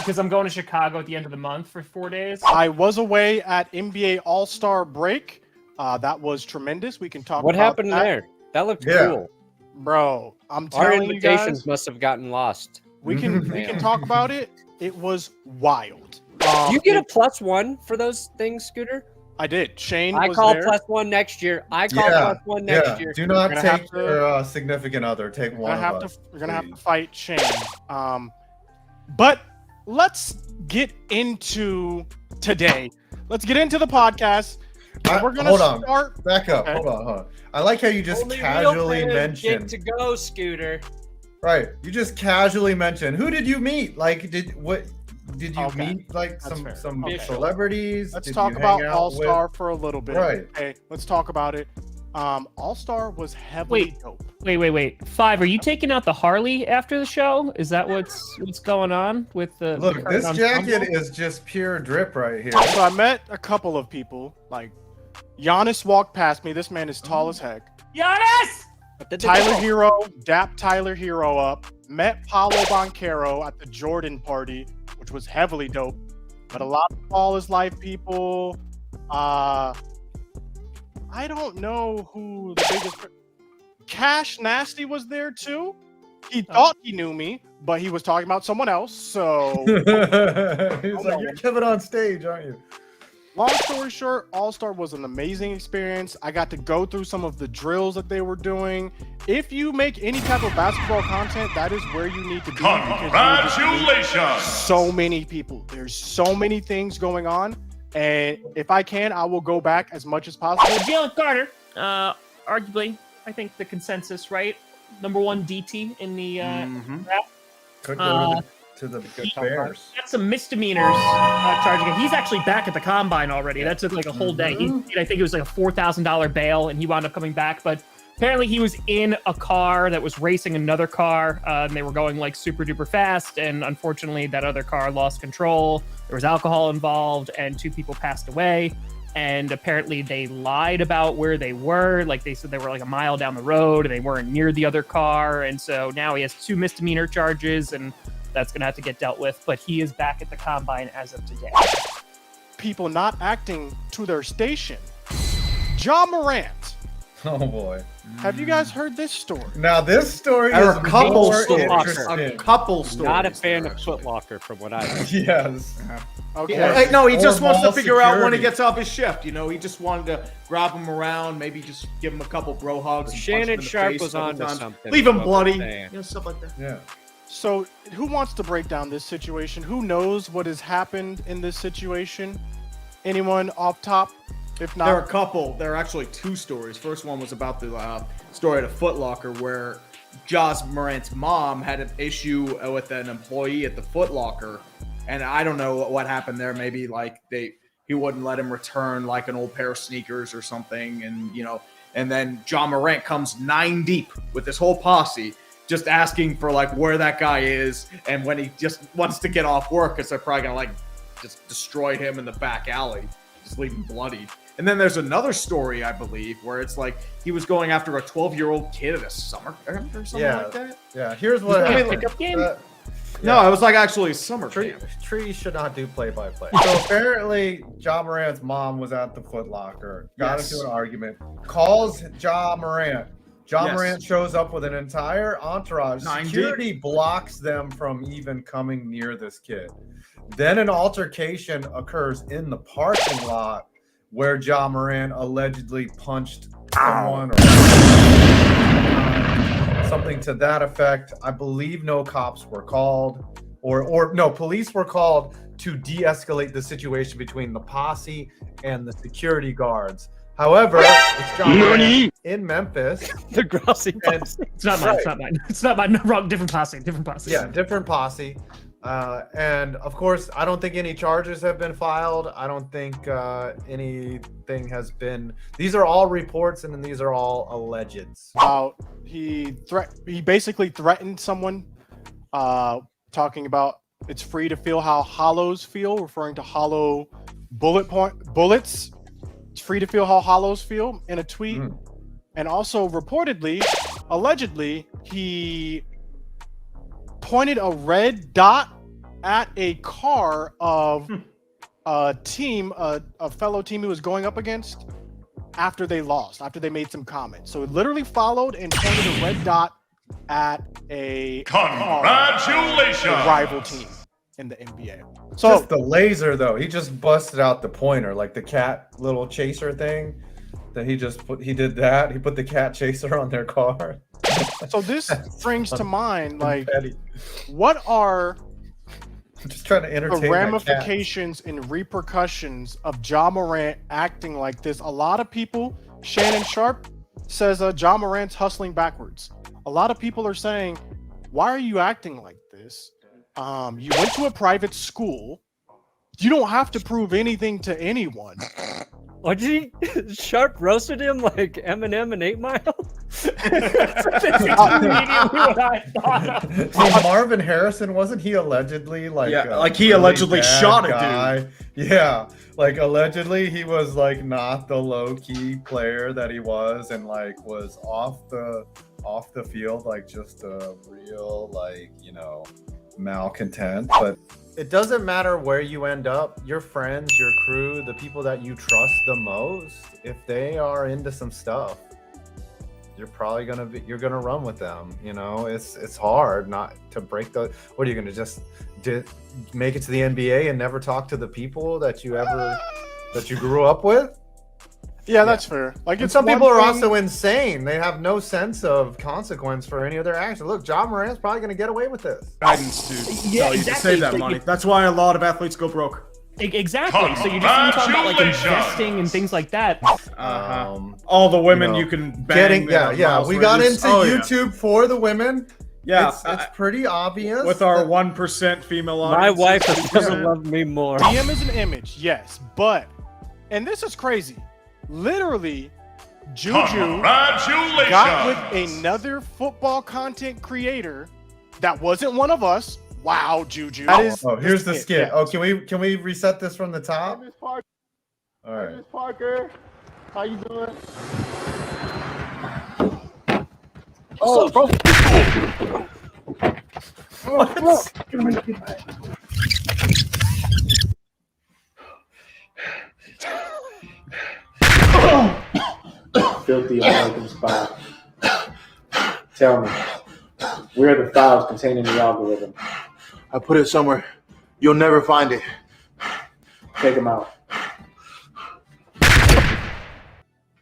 because I'm going to Chicago at the end of the month for 4 days. I was away at NBA All-Star break. That was tremendous. We can talk What about happened that. there? That looked cool. Bro, I'm Our telling you invitations guys, must have gotten lost. we can talk about it. It was wild. Do you get a +1 for those things, Scooter? I did. Shane I was call there. +1 next year. I call +1 next year. Do not We're gonna take your significant other. Take one of us. We're gonna have to fight Shane. But let's get into today. Let's get into the podcast. We're gonna start. Back up. Okay. Hold on. I like how you just Only casually real fans mentioned. get to go, Scooter. Right. You just casually mentioned. Who did you meet? Like, did you Okay. meet like That's fair. some Okay. celebrities? Let's Did talk you about hang out All-Star for a little bit. Right. Okay, let's talk about it. All-Star was heavily dope. Wait. 5, are you taking out the Harley after the show? Is that what's going on with the Look, the this current jacket ensemble? is just pure drip right here. So I met a couple of people. Like Giannis walked past me. This man is tall as heck. Giannis! Tyler Hero, dapped Tyler Hero up. Met Paulo Banchero at the Jordan party, which was heavily dope. But a lot of all his life people. I don't know who the biggest. Cash Nasty was there too. He thought he knew me, but he was talking about someone else. So He's like, "You're Kevin on stage, aren't you?" long story short, All-Star was an amazing experience. I got to go through some of the drills that they were doing. If you make any type of basketball content, that is where you need to be. Congratulations! So many people. There's so many things going on. And if I can, I will go back as much as possible. Jalen Carter, arguably, I think the consensus, right? Number 1 DT in the draft. Could go to the Bears. Got some misdemeanors charging him. He's actually back at the combine already. That took like a whole day. I think it was like a $4,000 bail, and he wound up coming back. But apparently he was in a car that was racing another car, and they were going like super duper fast. And unfortunately, that other car lost control. There was alcohol involved, and 2 people passed away. And apparently they lied about where they were. Like they said they were like a mile down the road, and they weren't near the other car. And so now he has 2 misdemeanor charges, and that's going to have to get dealt with. But he is back at the combine as of today. People not acting to their station. Ja Morant. Oh boy! Have you guys heard this story? Now this story There is are a couple more stories. interesting. A couple stories. Not a fan there, of actually. Foot Locker, from what I know. Yes. Okay. Hey, no, he just Or wants to mall figure out when he security. gets off his shift. You know, he just wanted to grab him around, maybe just give him a couple bro hugs. and punch him Shannon in the Sharp face was a couple on to times. something. Leave him what bloody. we're saying. You know, stuff like that. Yeah. So, who wants to break down this situation? Who knows what has happened in this situation? Anyone off top? If not, There are a couple. There are actually 2 stories. First one was about the story at a Foot Locker where Ja Morant's mom had an issue with an employee at the Foot Locker, and I don't know what happened there. Maybe like he wouldn't let him return like an old pair of sneakers or something, and then Ja Morant comes 9 deep with this whole posse, just asking for like where that guy is, and when he just wants to get off work, because they're probably gonna like just destroy him in the back alley, just leave him bloody. And then there's another story, I believe, where it's like he was going after a 12-year-old kid at a summer camp or something like that. Yeah. Here's what Yeah, happened. pickup game? No, it was like actually a summer Tree, camp. Tree should not do play-by-play. So apparently, Ja Morant's mom was at the Foot Locker, got Yes. into an argument, calls Ja Morant. Ja Yes. Morant shows up with an entire entourage. 9 deep. Security blocks them from even coming near this kid. Then an altercation occurs in the parking lot where Ja Morant allegedly punched someone or something to that effect. I believe no cops were called, or no, police were called to de-escalate the situation between the posse and the security guards. However, it's Ja Morant in Memphis. The Grossi And- posse. It's not mine. It's not mine. It's not mine. No, wrong. Different posse. Different posse. Yeah, different posse. And of course, I don't think any charges have been filed. I don't think anything has been. These are all reports, and then these are all allegeds. he basically threatened someone, talking about it's free to feel how hollows feel, referring to hollow bullets. It's free to feel how hollows feel in a tweet. And also reportedly, allegedly, he pointed a red dot at a car of a fellow team he was going up against after they lost, after they made some comments. So it literally followed and pointed a red dot at a rival team in the NBA. So just the laser though, he just busted out the pointer, like the cat little chaser thing that he did that. He put the cat chaser on their car. So this brings to mind, like, what are I'm just trying to entertain the ramifications and repercussions of Ja Morant acting like this? A lot of people, Shannon Sharp says Ja Morant's hustling backwards. A lot of people are saying, why are you acting like this? You went to a private school. You don't have to prove anything to anyone. What did he? Sharp roasted him like Eminem and 8 Mile? That's immediately what I thought of. Well, Marvin Harrison, wasn't he allegedly like he really allegedly bad shot a guy? dude. Yeah, like allegedly he was like not the low-key player that he was, and like was off the field like just a real malcontent. But it doesn't matter where you end up, your friends, your crew, the people that you trust the most, if they are into some stuff, you're probably you're gonna run with them. It's hard not to break the. What are you gonna just make it to the NBA and never talk to the people that you grew up with? Yeah, that's fair. Like, and some people are also insane. They have no sense of consequence for any of their actions. Look, Ja Morant's probably going to get away with this. Guidance to tell you to save that money. That's why a lot of athletes go broke. Exactly. So you just talking about like investing and things like that. All the women you can bang. We got into YouTube for the women. Yeah, it's pretty obvious with our 1% female audience. My wife doesn't love me more. DM is an image, yes, but and this is crazy. Literally, Juju got with another football content creator that wasn't one of us. Wow, Juju. Here's the skit. Oh, can we reset this from the top? All right. Miss Parker, how you doing? Oh, bro. Filthy American spy. Tell me, where are the files containing the algorithm? I put it somewhere. You'll never find it. Take them out.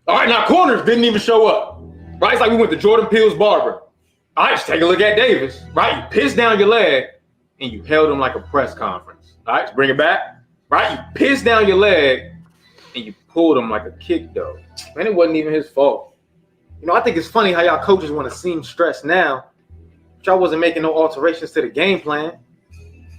All right, now corners didn't even show up. Right? It's like we went to Jordan Peele's barber. All right, just take a look at Davis. Right? You pissed down your leg and you held him like a press conference. All right, bring it back. Right? You pissed down your leg and you pulled him like a kick though. Man, it wasn't even his fault. I think it's funny how y'all coaches want to seem stressed now. But y'all wasn't making no alterations to the game plan.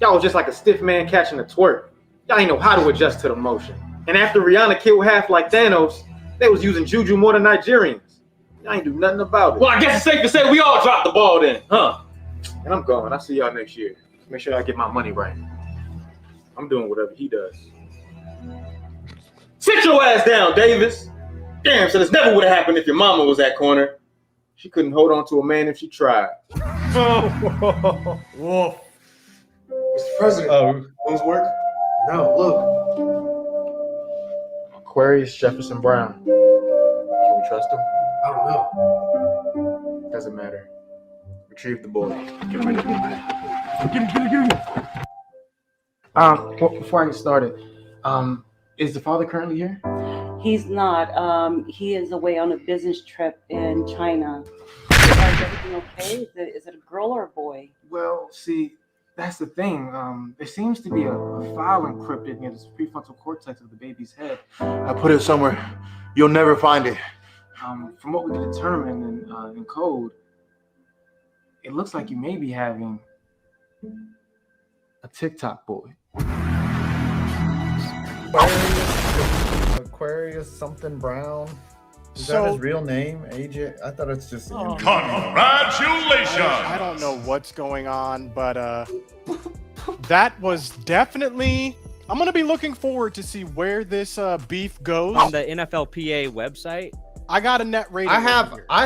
Y'all was just like a stiff man catching a twerk. Y'all ain't know how to adjust to the motion. And after Rihanna killed half like Thanos, they was using Juju more than Nigerians. Y'all ain't do nothing about it. Well, I guess it's safe to say we all dropped the ball then, huh? And I'm going. I'll see y'all next year. Make sure I get my money right. I'm doing whatever he does. Sit your ass down, Davis. Damn, so this never would have happened if your mama was at corner. She couldn't hold on to a man if she tried. Whoa. Mr. President, those work? No, look. Aquarius Jefferson Brown. Can we trust him? I don't know. Doesn't matter. Retrieve the boy. Get rid of him. Before I get started, is the father currently here? He's not. He is away on a business trip in China. Is everything okay? Is it a girl or a boy? Well, see, that's the thing. There seems to be a file encrypted near the prefrontal cortex of the baby's head. I put it somewhere. You'll never find it. From what we can determine in code, it looks like you may be having a TikTok boy. Aquarius something Brown. Is that his real name, AJ? I thought it's just. Congratulations! I don't know what's going on, but that was definitely. I'm gonna be looking forward to see where this beef goes. On the NFLPA website, I got a net rating. I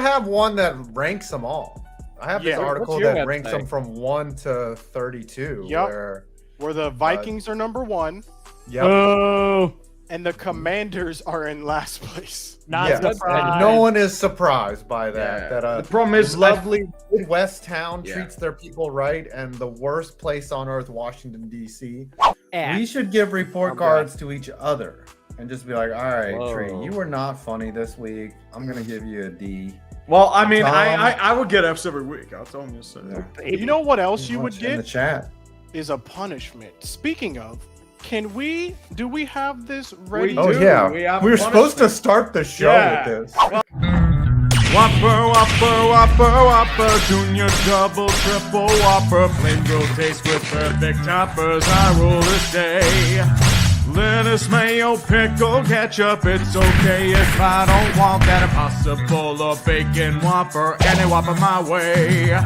have one that ranks them all. I have this article that ranks them from 1 to 32. Yep. Where where the Vikings are number 1 Yep. Oh, and the Commanders are in last place. not Yes, surprised. and no one is surprised by that. Yeah. That The problem is, lovely Midwest town Yeah. treats their people right, and the worst place on earth, Washington D.C. Act. We should give report Okay. cards to each other and just be like, "All right, Whoa. Tree, you were not funny this week. I'm gonna give you a D." well, I mean, Tom. I would get F's every week. I'll tell you. So. You know what else you would Watch in the get chat. is a punishment. Speaking of, do we have this ready? Oh do. yeah, We have we were supposed to punishment. start the show Yeah. with this. Whopper, Whopper, Whopper, Whopper, Junior, Double, Triple Whopper, plain grill taste with perfect toppers. I rule this day. Lettuce, mayo, pickle, ketchup. It's okay if I don't want that impossible or bacon Whopper. Any Whopper my way.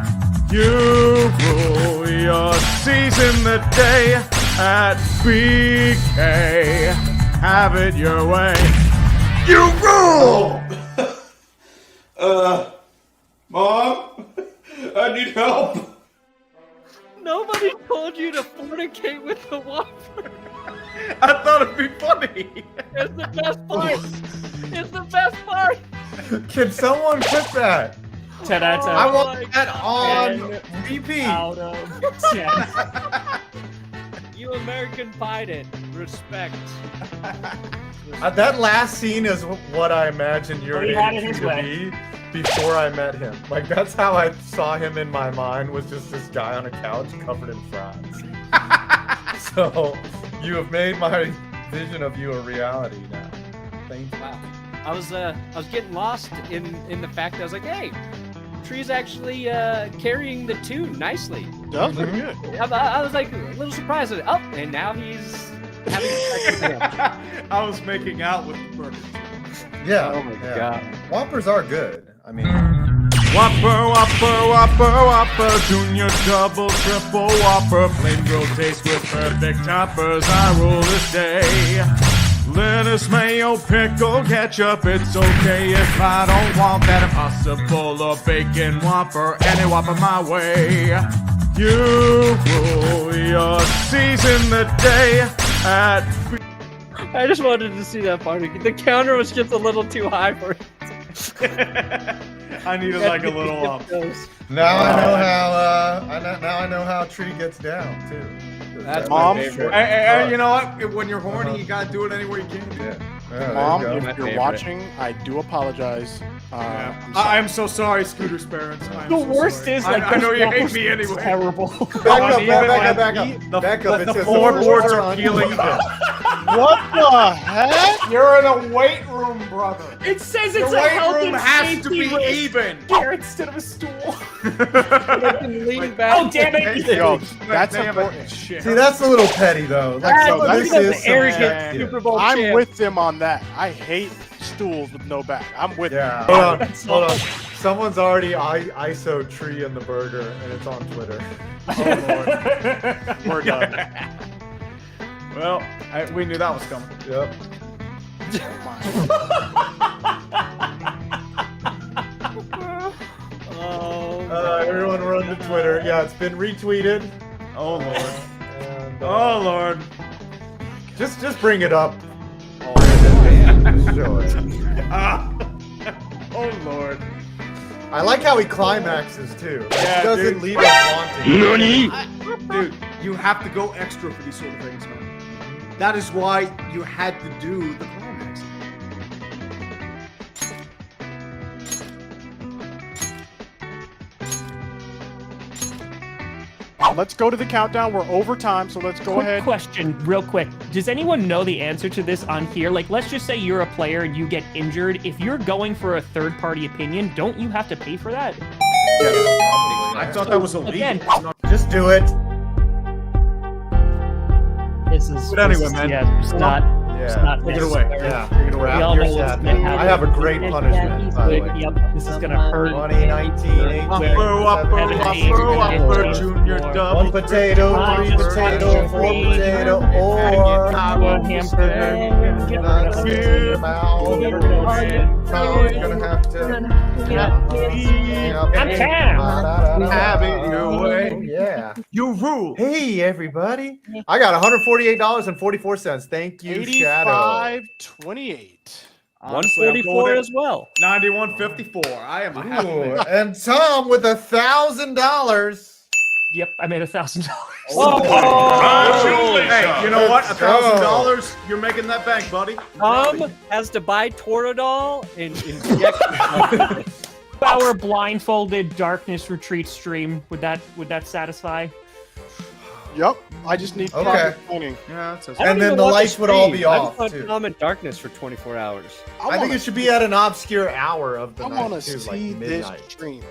You rule your season the day at BK. Have it your way. You rule! Mom, I need help. Nobody told you to fornicate with the Whopper. I thought it'd be funny. It's the best part. It's the best part. Can someone put that? 10 out of 10. I want that on And repeat. out of 10. You American Pied it. Respect. That last scene is what I imagined He had it UrinatingTree his to way. be before I met him. Like, that's how I saw him in my mind, was just this guy on a couch covered in fries. So, you have made my vision of you a reality now. Thank you. Wow. I was getting lost in the fact that I was like, hey, Tree's actually carrying the tune nicely. Does look good. I was like a little surprised at it. Oh, and now he's having sex with him. I was making out with the burger. Yeah. Oh my yeah. God. Whoppers are good. I mean, Whopper, Whopper, Whopper, Whopper, Junior, Double, Triple Whopper, plain grill taste with perfect toppers. I rule this day. Lettuce, mayo, pickle, ketchup. It's okay if I don't want that impossible or bacon Whopper. Any Whopper my way. You rule your season the day at I just wanted to see that part. The counter was just a little too high for it. I needed like a little now I know how. Now I know how Tree gets down too. That's Mom, my favorite. Hey, you know what? When you're horny, you gotta do it any way you can. Yeah. Yeah, Mom, there you if go. you're favorite. watching, I do apologize. I'm sorry. I am so sorry, Scooter's parents. I am The so worst sorry. is, like, I know you hate this me Whopper's anyway. terrible. Back up. The Back up. It the says floorboards are uneven. peeling. What the heck? You're in a weight room, brother. It says Your it's a weight health room and has to safety be risk. even. Here instead of a stool. They can lean back. Oh, damn it. Yo, that's Damn it. important. Shit. See, that's a little petty though. Like, That's so look this at is the some arrogant shit. Super Bowl I'm champ. with them on that. I hate stools with no back. I'm with Yeah. them. Hold on. Someone's already ISO Tree in the burger, and it's on Twitter. Oh, Lord. We're done. Well, we knew that was coming. Yep. Everyone run to Twitter. Yeah, it's been retweeted. Oh, Lord. And, Oh, Lord. just bring it up. Just show it. Oh, Lord. I like how he climaxes too. Like, Yeah, he doesn't dude. leave us wanting. Dude, you have to go extra for these sort of things, man. That is why you had to do the climax. Let's go to the countdown. We're over time, so let's go Quick ahead. question, real quick. Does anyone know the answer to this on here? Like, let's just say you're a player and you get injured. If you're going for a third-party opinion, don't you have to pay for that? I thought that was illegal. Again, Just do it. this is. But anyway, this is- man. Yeah, it's not. It's Yeah. not Take it away. necessary. Yeah. You're gonna We wrap all your know what's sad gonna man. happen. I have a great punishment, by the way. Yep, this is gonna hurt. 2019, 18, Whopper, Whopper, 17, Whopper, Whopper, 18, Junior, One double. One potato, three potato, four potato, or One hamburger. not in your mouth. Tom's gonna have to. I'm Cam. Have it your way. Yeah. You rule. Hey, everybody. I got $148.44. Thank you, Shadow. 85.28. Honestly, I'm 144 going as well. 91.54. I am a happy Ooh, man. and Tom with $1,000. Yep, I made $1,000. Congratulations. Hey, you know what? Let's go. $1,000. You're making that bank, buddy. Has to buy Toradol and inject. Our blindfolded darkness retreat stream, would that satisfy? Yep. I just need Okay. proper training. Yeah, that's And then the lights would all be off, too. I'm in darkness for 24 hours. I think it should be at an obscure hour of the I night, want to too, see like this midnight. stream.